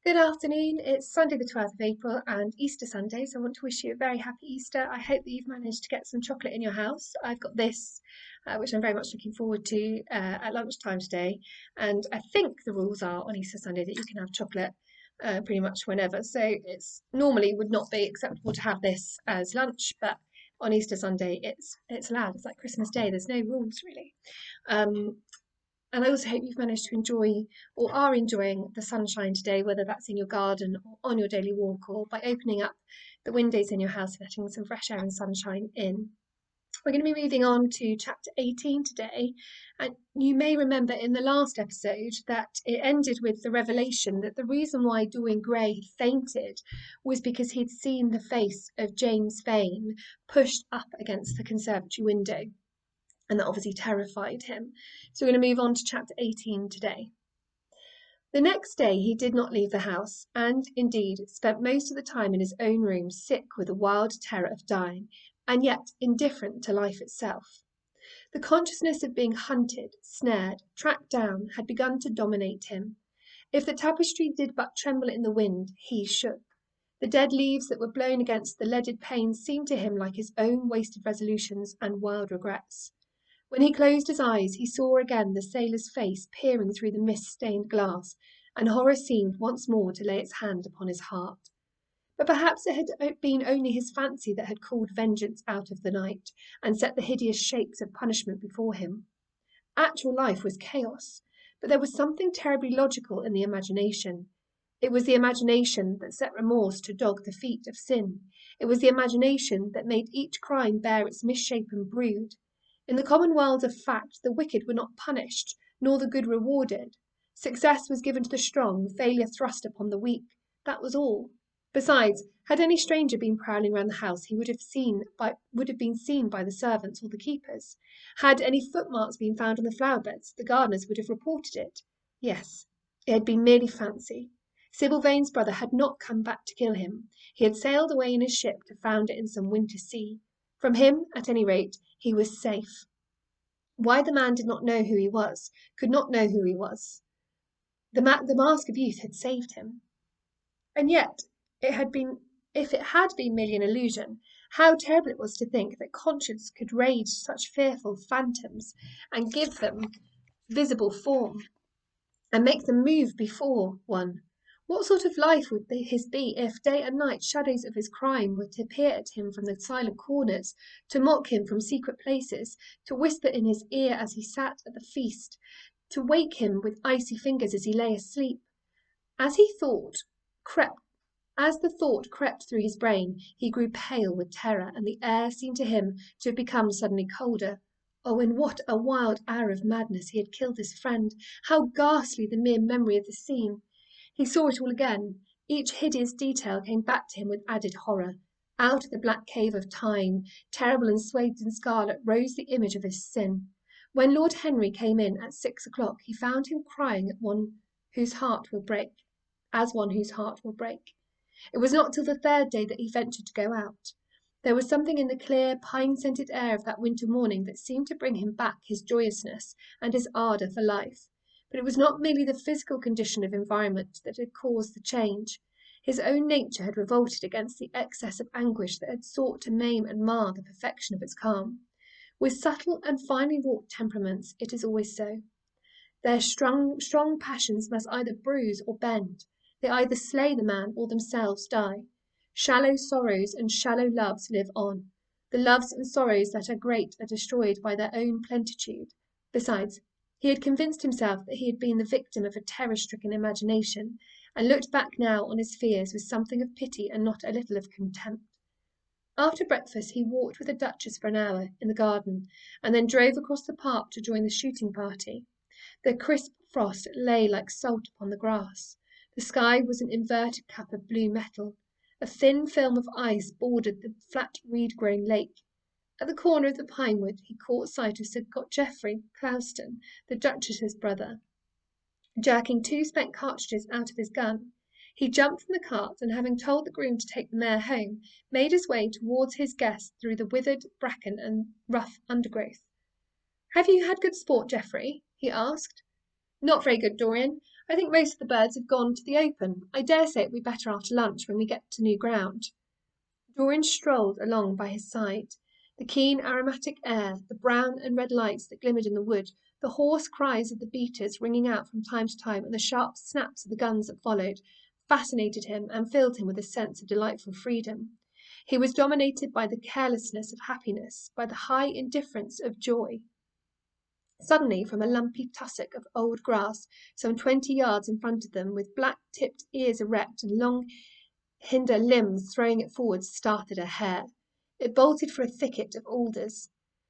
Good afternoon. It's Sunday, the 12th of April, and Easter Sunday. So I want to wish you a very happy Easter. I hope that you've managed to get some chocolate in your house. I've got this, which I'm very much looking forward to at lunchtime today. And I think the rules are on Easter Sunday that you can have chocolate pretty much whenever. So it's normally would not be acceptable to have this as lunch, but on Easter Sunday it's allowed. It's like Christmas Day. There's no rules really. Um, and I also hope you've managed to enjoy or are enjoying the sunshine today, whether that's in your garden or on your daily walk or by opening up the windows in your house, letting some fresh air and sunshine in. We're going to be moving on to chapter 18 today. And you may remember in the last episode that it ended with the revelation that the reason why Dorian Gray had fainted was because he'd seen the face of James Vane pushed up against the conservatory window, and that obviously terrified him. So we're going to move on to chapter 18 today. The next day he did not leave the house, and, indeed, spent most of the time in his own room, sick with the wild terror of dying, and yet indifferent to life itself. The consciousness of being hunted, snared, tracked down, had begun to dominate him. If the tapestry did but tremble in the wind, he shook. The dead leaves that were blown against the leaded panes seemed to him like his own wasted resolutions and wild regrets. When he closed his eyes, he saw again the sailor's face peering through the mist-stained glass, and horror seemed once more to lay its hand upon his heart. But perhaps it had been only his fancy that had called vengeance out of the night, and set the hideous shapes of punishment before him. Actual life was chaos, but there was something terribly logical in the imagination. It was the imagination that set remorse to dog the feet of sin. It was the imagination that made each crime bear its misshapen brood. In the common world of fact, the wicked were not punished, nor the good rewarded. Success was given to the strong, failure thrust upon the weak. That was all. Besides, had any stranger been prowling round the house, he would have been seen by the servants or the keepers. Had any footmarks been found on the flower beds, the gardeners would have reported it. Yes, it had been merely fancy. Sybil Vane's brother had not come back to kill him. He had sailed away in his ship to founder in some winter sea. From him, at any rate, he was safe. Why the man did not know who he was, could not know who he was. The mask of youth had saved him. And yet, if it had been merely an illusion, how terrible it was to think that conscience could raise such fearful phantoms and give them visible form, and make them move before one. What sort of life would his be if day and night shadows of his crime were to peer at him from the silent corners, to mock him from secret places, to whisper in his ear as he sat at the feast, to wake him with icy fingers as he lay asleep? As the thought crept through his brain, he grew pale with terror, and the air seemed to him to have become suddenly colder. Oh, in what a wild hour of madness he had killed his friend! How ghastly the mere memory of the scene! He saw it all again. Each hideous detail came back to him with added horror. Out of the black cave of time, terrible and swathed in scarlet, rose the image of his sin. When Lord Henry came in at 6 o'clock, he found him crying as one whose heart will break. It was not till the third day that he ventured to go out. There was something in the clear, pine-scented air of that winter morning that seemed to bring him back his joyousness and his ardour for life. But it was not merely the physical condition of environment that had caused the change. His own nature had revolted against the excess of anguish that had sought to maim and mar the perfection of its calm. With subtle and finely wrought temperaments it is always so. Their strong passions must either bruise or bend. They either slay the man or themselves die. Shallow sorrows and shallow loves live on. The loves and sorrows that are great are destroyed by their own plenitude. Besides, he had convinced himself that he had been the victim of a terror-stricken imagination, and looked back now on his fears with something of pity and not a little of contempt. After breakfast he walked with the Duchess for an hour in the garden, and then drove across the park to join the shooting party. The crisp frost lay like salt upon the grass. The sky was an inverted cup of blue metal. A thin film of ice bordered the flat reed-grown lake. At the corner of the pinewood he caught sight of Sir Geoffrey Clouston, the Duchess's brother, jerking 2 spent cartridges out of his gun. He jumped from the cart, and having told the groom to take the mare home, made his way towards his guest through the withered bracken and rough undergrowth. "Have you had good sport, Geoffrey?" he asked. "Not very good, Dorian. I think most of the birds have gone to the open. I dare say it'll be better after lunch when we get to new ground." Dorian strolled along by his side. The keen aromatic air, the brown and red lights that glimmered in the wood, the hoarse cries of the beaters ringing out from time to time, and the sharp snaps of the guns that followed, fascinated him and filled him with a sense of delightful freedom. He was dominated by the carelessness of happiness, by the high indifference of joy. Suddenly, from a lumpy tussock of old grass, some 20 yards in front of them, with black-tipped ears erect and long hinder limbs throwing it forward, started a hare. It bolted for a thicket of alders.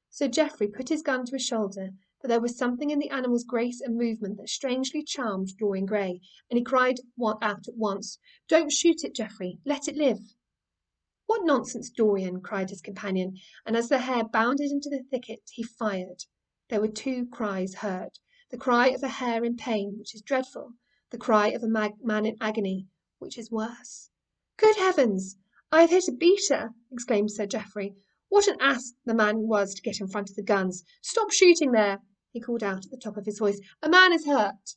Sir Geoffrey put his gun to his shoulder, but there was something in the animal's grace and movement that strangely charmed Dorian Gray, and he cried out at once, "Don't shoot it, Geoffrey! Let it live!" "What nonsense, Dorian!" cried his companion, and as the hare bounded into the thicket, he fired. There were two cries heard, the cry of a hare in pain, which is dreadful, the cry of a man in agony, which is worse. "Good heavens! I have hit a beater!" exclaimed Sir Geoffrey. "What an ass the man was to get in front of the guns! Stop shooting there!" he called out at the top of his voice. "A man is hurt!"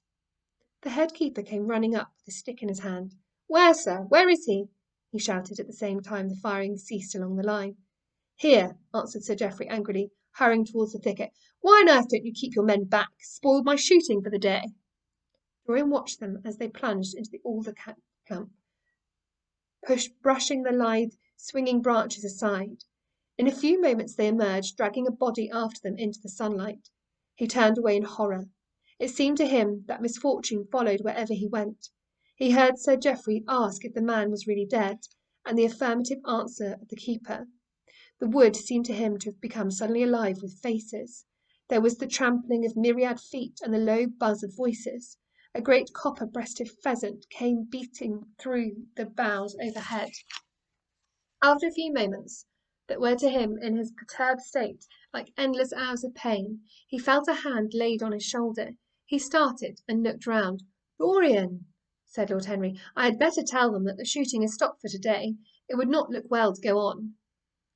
The head keeper came running up with a stick in his hand. "Where, sir? Where is he?" he shouted at the same time the firing ceased along the line. "Here," answered Sir Geoffrey angrily, hurrying towards the thicket. "Why on earth don't you keep your men back? Spoiled my shooting for the day." Dorian watched them as they plunged into the alder clump, brushing the lithe, swinging branches aside. In a few moments they emerged, dragging a body after them into the sunlight. He turned away in horror. It seemed to him that misfortune followed wherever he went. He heard Sir Geoffrey ask if the man was really dead, and the affirmative answer of the keeper. The wood seemed to him to have become suddenly alive with faces. There was the trampling of myriad feet and the low buzz of voices. A great copper-breasted pheasant came beating through the boughs overhead. After a few moments, that were to him in his perturbed state like endless hours of pain, he felt a hand laid on his shoulder. He started and looked round. "Dorian," said Lord Henry, "I had better tell them that the shooting is stopped for today. It would not look well to go on."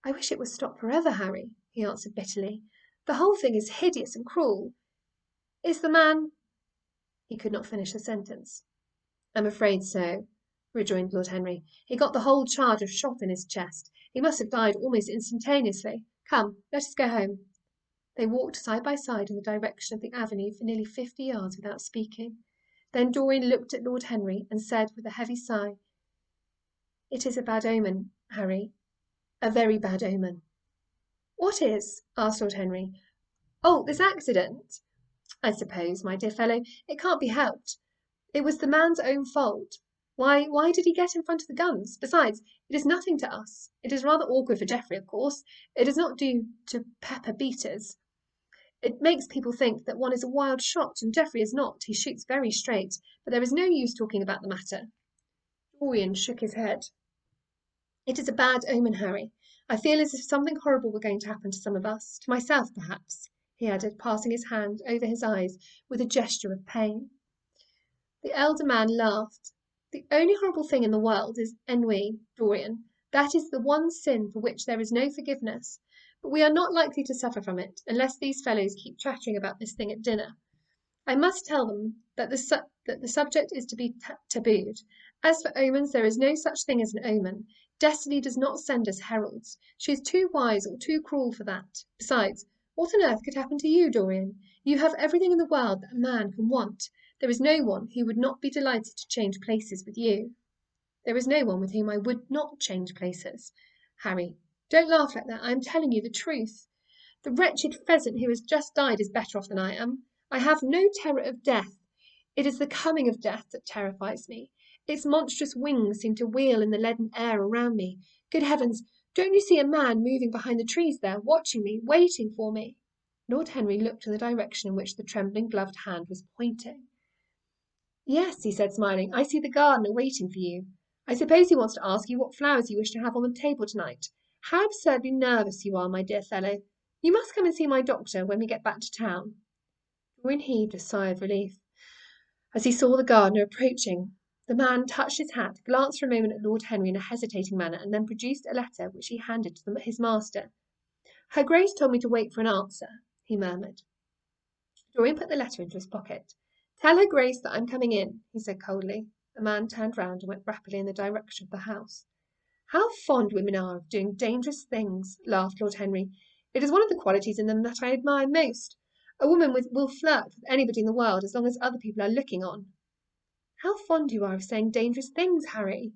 "I wish it was stopped forever, Harry," he answered bitterly. "The whole thing is hideous and cruel. Is the man—" He could not finish the sentence. "I'm afraid so," rejoined Lord Henry. "He got the whole charge of shot in his chest. He must have died almost instantaneously. Come, let us go home." They walked side by side in the direction of the avenue for nearly 50 yards without speaking. Then Dorian looked at Lord Henry and said with a heavy sigh, "It is a bad omen, Harry, a very bad omen." "What is?" asked Lord Henry. "Oh, this accident." "I suppose, my dear fellow, it can't be helped. It was the man's own fault. Why did he get in front of the guns? Besides, it is nothing to us. It is rather awkward for Geoffrey, of course. It does not do to pepper beaters. It makes people think that one is a wild shot, and Geoffrey is not. He shoots very straight. But there is no use talking about the matter." Dorian shook his head. "It is a bad omen, Harry. I feel as if something horrible were going to happen to some of us, to myself perhaps," he added, passing his hand over his eyes with a gesture of pain. The elder man laughed. "The only horrible thing in the world is ennui, Dorian. That is the one sin for which there is no forgiveness. But we are not likely to suffer from it, unless these fellows keep chattering about this thing at dinner. I must tell them that the subject is to be tabooed. As for omens, there is no such thing as an omen. Destiny does not send us heralds. She is too wise or too cruel for that. Besides, what on earth could happen to you, Dorian? You have everything in the world that a man can want. There is no one who would not be delighted to change places with you." "There is no one with whom I would not change places. Harry, don't laugh like that. I am telling you the truth. The wretched pheasant who has just died is better off than I am. I have no terror of death. It is the coming of death that terrifies me. Its monstrous wings seem to wheel in the leaden air around me. Good heavens, don't you see a man moving behind the trees there, watching me, waiting for me?" Lord Henry looked in the direction in which the trembling gloved hand was pointing. "Yes," he said, smiling, "I see the gardener waiting for you. I suppose he wants to ask you what flowers you wish to have on the table tonight. How absurdly nervous you are, my dear fellow. You must come and see my doctor when we get back to town." Dorian heaved a sigh of relief as he saw the gardener approaching. The man touched his hat, glanced for a moment at Lord Henry in a hesitating manner, and then produced a letter which he handed to his master. "Her Grace told me to wait for an answer," he murmured. Dorian put the letter into his pocket. Tell her Grace that I'm coming in, he said coldly. The man turned round and went rapidly in the direction of the house. How fond women are of doing dangerous things, laughed Lord Henry. It is one of the qualities in them that I admire most. A woman will flirt with anybody in the world as long as other people are looking on. How fond you are of saying dangerous things, Harry.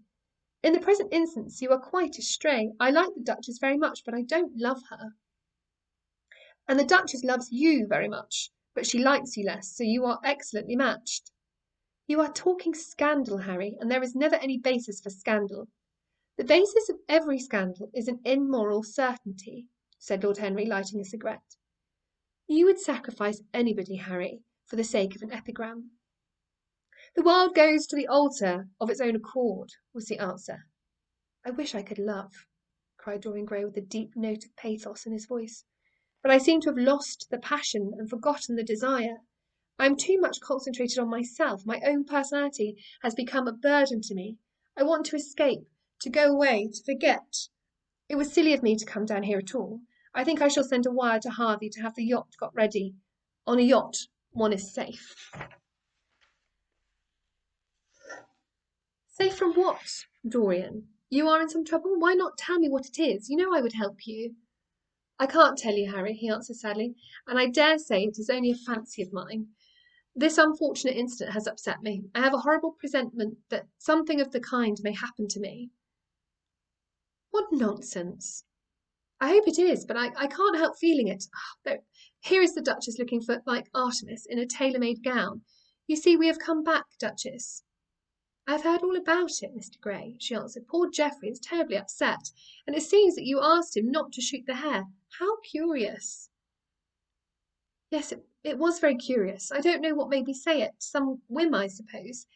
In the present instance you are quite astray. I like the Duchess very much, but I don't love her. And the Duchess loves you very much, but she likes you less, so you are excellently matched. You are talking scandal, Harry, and there is never any basis for scandal. The basis of every scandal is an immoral certainty, said Lord Henry, lighting a cigarette. You would sacrifice anybody, Harry, for the sake of an epigram. The world goes to the altar of its own accord, was the answer. I wish I could love, cried Dorian Gray with a deep note of pathos in his voice. But I seem to have lost the passion and forgotten the desire. I am too much concentrated on myself. My own personality has become a burden to me. I want to escape, to go away, to forget. It was silly of me to come down here at all. I think I shall send a wire to Harvey to have the yacht got ready. On a yacht, one is safe. Safe from what, Dorian? You are in some trouble? Why not tell me what it is? You know I would help you. I can't tell you, Harry, he answered sadly, and I dare say it is only a fancy of mine. This unfortunate incident has upset me. I have a horrible presentiment that something of the kind may happen to me. What nonsense! I hope it is, but I can't help feeling it. Here is the Duchess looking like Artemis in a tailor-made gown. You see, we have come back, Duchess. I have heard all about it, Mr. Gray, she answered. Poor Geoffrey is terribly upset, and it seems that you asked him not to shoot the hare. How curious! Yes, it was very curious. I don't know what made me say it. Some whim, I suppose.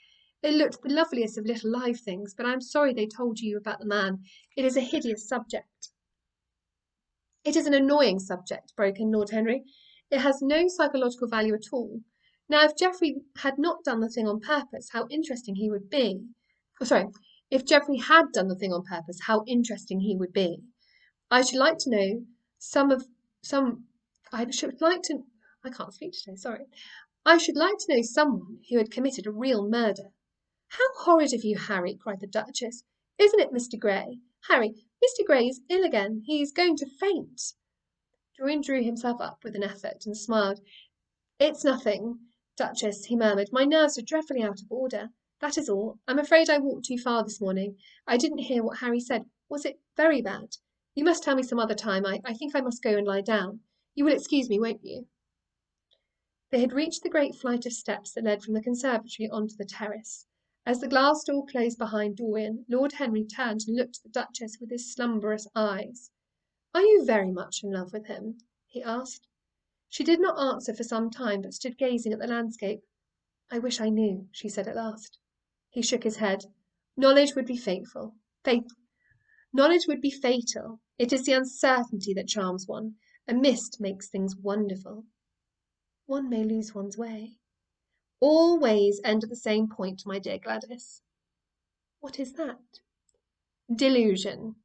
They looked the loveliest of little live things, but I am sorry they told you about the man. It is a hideous subject. It is an annoying subject, broke in Lord Henry. It has no psychological value at all. Now, if Geoffrey had not done the thing on purpose, how interesting he would be. If Geoffrey had done the thing on purpose, how interesting he would be. I should like to know I can't speak today, sorry. I should like to know someone who had committed a real murder. How horrid of you, Harry, cried the Duchess. Isn't it, Mr. Gray? Harry, Mr. Gray is ill again. He is going to faint. Dorian drew himself up with an effort and smiled. It's nothing, Duchess, he murmured. My nerves are dreadfully out of order. That is all. I'm afraid I walked too far this morning. I didn't hear what Harry said. Was it very bad? You must tell me some other time. I think I must go and lie down. You will excuse me, won't you? They had reached the great flight of steps that led from the conservatory onto the terrace. As the glass door closed behind Dorian, Lord Henry turned and looked at the Duchess with his slumberous eyes. Are you very much in love with him? He asked. She did not answer for some time, but stood gazing at the landscape. I wish I knew, she said at last. He shook his head. Knowledge would be fatal. Knowledge would be fatal. It is the uncertainty that charms one. A mist makes things wonderful. One may lose one's way. All ways end at the same point, my dear Gladys. What is that? Delusion.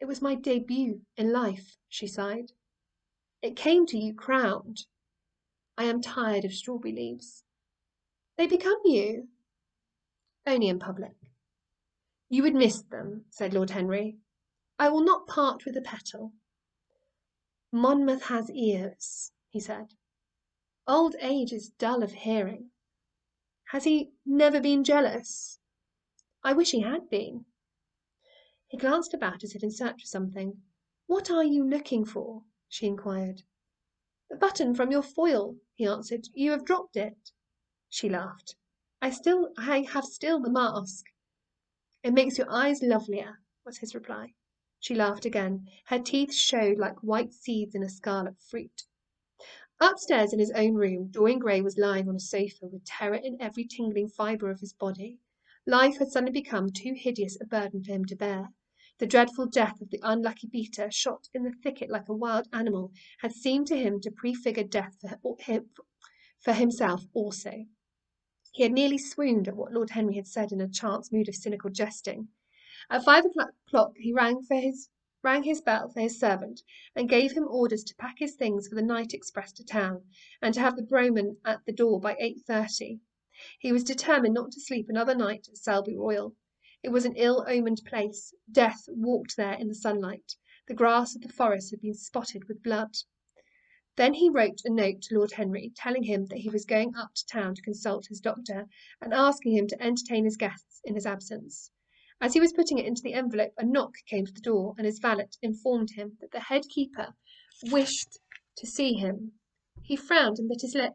It was my debut in life, she sighed. It came to you crowned. I am tired of strawberry leaves. They become you. Only in public. You would miss them, said Lord Henry. I will not part with a petal. Monmouth has ears, he said. Old age is dull of hearing. Has he never been jealous? I wish he had been. He glanced about as if in search of something. What are you looking for? She inquired. The button from your foil, he answered. You have dropped it. She laughed. I have still the mask. It makes your eyes lovelier, was his reply. She laughed again. Her teeth showed like white seeds in a scarlet fruit. Upstairs in his own room, Dorian Gray was lying on a sofa with terror in every tingling fibre of his body. Life had suddenly become too hideous a burden for him to bear. The dreadful death of the unlucky beater, shot in the thicket like a wild animal, had seemed to him to prefigure death for himself also. He had nearly swooned at what Lord Henry had said in a chance mood of cynical jesting. At 5 o'clock he rang for his rang his bell for his servant, and gave him orders to pack his things for the night express to town, and to have the brougham at the door by 8:30. He was determined not to sleep another night at Selby Royal. It was an ill-omened place. Death walked there in the sunlight. The grass of the forest had been spotted with blood. Then he wrote a note to Lord Henry, telling him that he was going up to town to consult his doctor, and asking him to entertain his guests in his absence. As he was putting it into the envelope, a knock came to the door, and his valet informed him that the head keeper wished to see him. He frowned and bit his lip.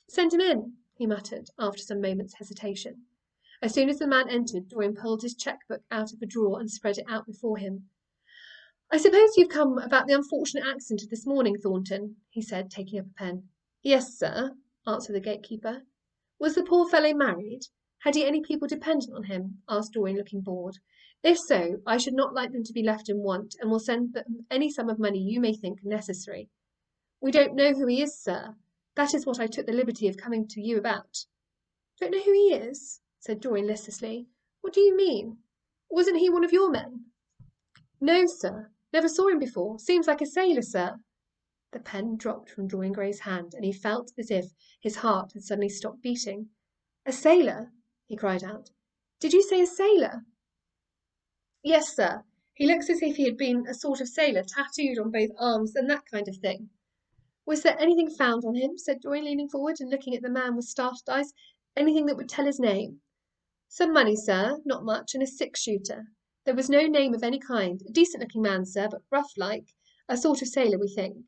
"Send him in," he muttered, after some moments' hesitation. As soon as the man entered, Dorian pulled his cheque-book out of a drawer and spread it out before him. "I suppose you've come about the unfortunate accident of this morning, Thornton," he said, taking up a pen. "Yes, sir," answered the gatekeeper. "Was the poor fellow married? Had he any people dependent on him?" asked Dorian, looking bored. "If so, I should not like them to be left in want, and will send them any sum of money you may think necessary." "We don't know who he is, sir. That is what I took the liberty of coming to you about." "Don't know who he is?" said Dorian listlessly. "What do you mean? Wasn't he one of your men?" "No, sir. Never saw him before. Seems like a sailor, sir." The pen dropped from Dorian Gray's hand, and he felt as if his heart had suddenly stopped beating. "A sailor?" he cried out. "Did you say a sailor?" "Yes, sir. He looks as if he had been a sort of sailor, tattooed on both arms, and that kind of thing." "Was there anything found on him?" said Dorian, leaning forward and looking at the man with startled eyes. "Anything that would tell his name?" "Some money, sir, not much, and a six-shooter. There was no name of any kind. A decent-looking man, sir, but rough-like. A sort of sailor, we think."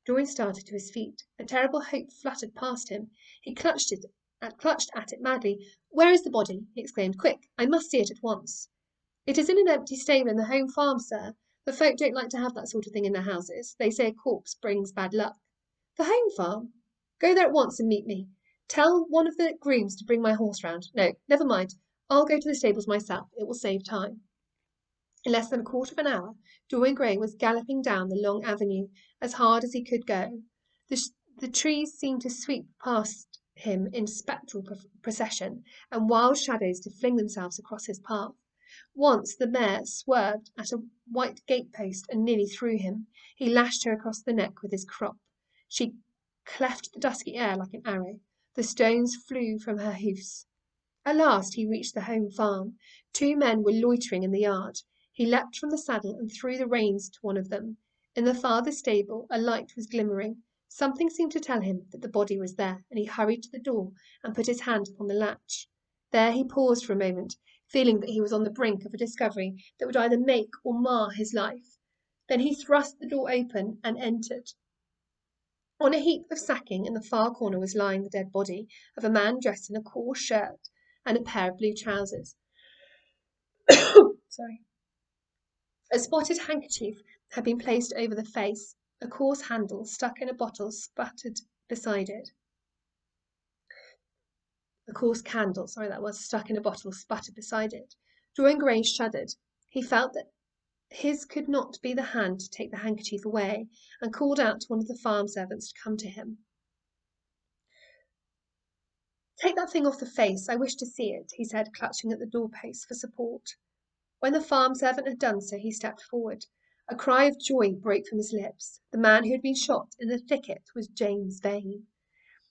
Dorian started to his feet. A terrible hope fluttered past him. He clutched at it madly. "Where is the body?" he exclaimed. "Quick! I must see it at once." "It is in an empty stable in the home farm, sir. The folk don't like to have that sort of thing in their houses. They say a corpse brings bad luck." "The home farm? Go there at once and meet me. Tell one of the grooms to bring my horse round. No, never mind. I'll go to the stables myself. It will save time." In less than a quarter of an hour, Dorian Gray was galloping down the long avenue as hard as he could go. The trees seemed to sweep past him in spectral procession, and wild shadows to fling themselves across his path. Once the mare swerved at a white gate-post and nearly threw him. He lashed her across the neck with his crop. She cleft the dusky air like an arrow. The stones flew from her hoofs. At last he reached the home farm. Two men were loitering in the yard. He leapt from the saddle and threw the reins to one of them. In the farther stable a light was glimmering. Something seemed to tell him that the body was there, and he hurried to the door and put his hand upon the latch. There he paused for a moment, feeling that he was on the brink of a discovery that would either make or mar his life. Then he thrust the door open and entered. On a heap of sacking in the far corner was lying the dead body of a man dressed in a coarse shirt and a pair of blue trousers. Sorry. A spotted handkerchief had been placed over the face. A coarse handle stuck in a bottle sputtered beside it. A coarse candle, stuck in a bottle sputtered beside it. Dorian Gray shuddered. He felt that his could not be the hand to take the handkerchief away, and called out to one of the farm servants to come to him. "Take that thing off the face. I wish to see it," he said, clutching at the doorpost for support. When the farm servant had done so, he stepped forward. A cry of joy broke from his lips. The man who had been shot in the thicket was James Vane.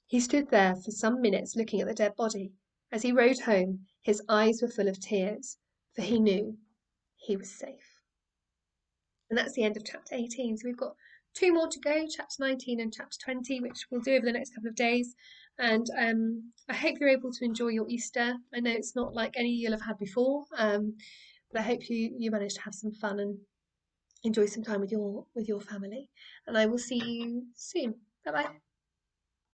He stood there for some minutes looking at the dead body. As he rode home, his eyes were full of tears, for he knew he was safe. And that's the end of chapter 18. So we've got two more to go, chapter 19 and chapter 20, which we'll do over the next couple of days. And I hope you're able to enjoy your Easter. I know it's not like any you'll have had before, but I hope you manage to have some fun and enjoy some time with your family. And I will see you soon. Bye bye.